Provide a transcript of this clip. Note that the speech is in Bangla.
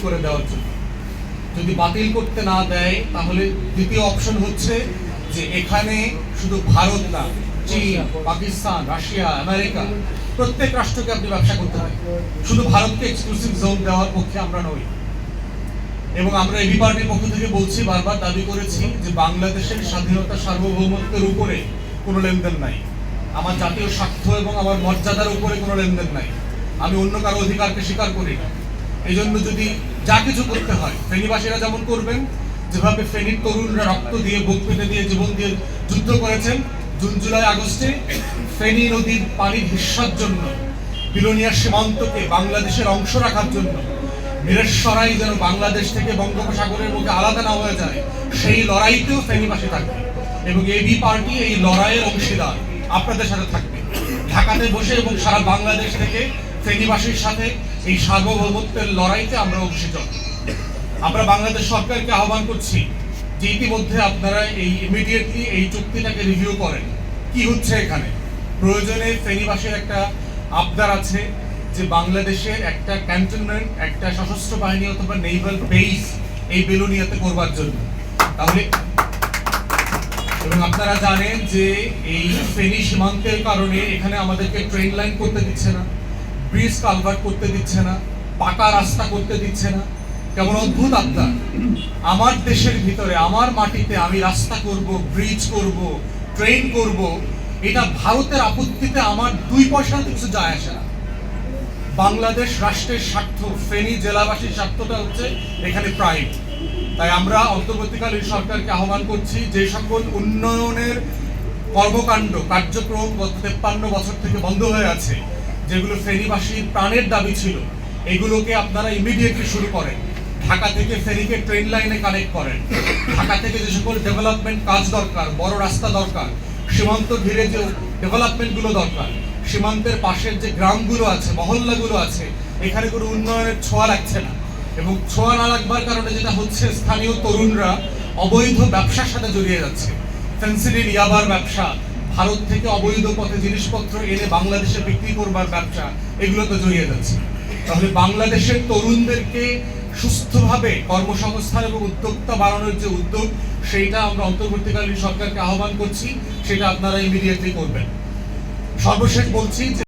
করে দেওয়ার জন্য। যদি বাতিল করতে না দেয় তাহলে দ্বিতীয় অপশন হচ্ছে যে এখানে শুধু ভারত না, চীন, পাকিস্তান, রাশিয়া, আমেরিকা প্রত্যেক রাষ্ট্রকে আপনি ব্যবসা করতে হয়। শুধু ভারতকে এক্সক্লুসিভ জোন দেওয়ার পক্ষে আমরা নই। এবং আমরা এবি পার্টির পক্ষ থেকে বলছি, বারবার দাবি করেছি যে বাংলাদেশের স্বাধীনতা সার্বভৌমত্বের উপরে কোনো লেনদেন নাই, আমার জাতীয় স্বার্থ এবং আমার মর্যাদার উপরে কোনো লেনদেন নাই। আমি অন্য কারো অধিকারকে স্বীকার করি না। এই জন্য যদি যা কিছু করতে হয়, ফেনীবাসীরা যেমন করবেন, যেভাবে ফেনীর তরুণরা রক্ত দিয়ে, বুক পেতে দিয়ে, জীবন দিয়ে যুদ্ধ করেছেন জুন, জুলাই, আগস্টে ফেনী নদীর পানির হিস্সার জন্য, বিলোনিয়া সীমান্তকে বাংলাদেশের অংশ রাখার জন্য, মিরেশ্বরাই যেন বাংলাদেশ থেকে বঙ্গোপসাগরের মধ্যে আলাদা না হয়ে যায়, সেই লড়াইতেও ফেনীবাসী থাকবে। এবং এবি পার্টি এই লড়াইয়ের অংশীদার আপনাদের সাথে থাকবে। ঢাকাতে বসে এবং সারা বাংলাদেশ থেকে ফেনীবাসীর সাথে এই সার্বভৌমত্বের লড়াইতে আমরা অংশীদার। আমরা বাংলাদেশ সরকারকে আহ্বান করছি যে ইতিমধ্যে আপনারা এই ইমিডিয়েটলি এই চুক্তিটাকে রিভিউ করেন। কি হচ্ছে এখানে? প্রয়োজনে ফেনীবাসীর একটা আবদার আছে যে বাংলাদেশের একটা ক্যান্টনমেন্ট, একটা সশস্ত্র বাহিনী অথবা নেভাল বেস এই বেলুনিয়াতে করবার জন্য। তাহলে এবং আপনারা জানেন যে এই ফেনী সীমান্তের কারণে এখানে আমাদেরকে ট্রেন লাইন করতে দিচ্ছে না, ব্রিজ কালভার্ট করতে দিচ্ছে না, পাকা রাস্তা করতে দিচ্ছে না। কেমন অদ্ভুত আবদার! আমার দেশের ভিতরে, আমার মাটিতে আমি রাস্তা করব, ব্রিজ করব, ট্রেন করব, এটা ভারতের আপত্তিতে আমার 2 পয়সা কিছু যায় আসে না। বাংলাদেশ রাষ্ট্রের স্বার্থ, ফেনী জেলাবাসীর স্বার্থটা হচ্ছে এখানে প্রাইম। তাই আমরা অন্তর্বর্তীকালীন সরকারকে আহ্বান করছি, যে সকল উন্নয়নের কর্মকাণ্ড, কার্যক্রম গত 53 বছর থেকে বন্ধ হয়ে আছে, যেগুলো ফেনীবাসীর প্রাণের দাবি ছিল, এগুলোকে আপনারা ইমিডিয়েটলি শুরু করেন। ঢাকা থেকে ফেনীকে ট্রেন লাইনে কানেক্ট করেন। ঢাকা থেকে যে সকল ডেভেলপমেন্ট কাজ দরকার, বড় রাস্তা দরকার, সীমান্ত ঘিরে যে ডেভেলপমেন্টগুলো দরকার, সীমান্তের পাশের যে গ্রামগুলো আছে, মহল্লাগুলো আছে, এখানে কোনো উন্নয়নের ছোঁয়া লাগছে না। এবং ছোঁয়া না লাগবার কারণে যেটা হচ্ছে, স্থানীয় তরুণরা অবৈধ ব্যবসার সাথে জড়িয়ে যাচ্ছে। ফেন্সিডিল, ইয়াবার ব্যবসা, ভারত থেকে অবৈধ পথে জিনিসপত্র এনে বাংলাদেশে বিক্রি করবার ব্যবসা, এগুলোতে জড়িয়ে যাচ্ছে। তাহলে বাংলাদেশের তরুণদেরকে সুস্থভাবে কর্মসংস্থান এবং উদ্যোক্তা বাড়ানোর যে উদ্যোগ, সেইটা আমরা অন্তর্বর্তীকালীন সরকারকে আহ্বান করছি, সেটা আপনারা ইমিডিয়েটলি করবেন। সর্বশেষ বলছি যে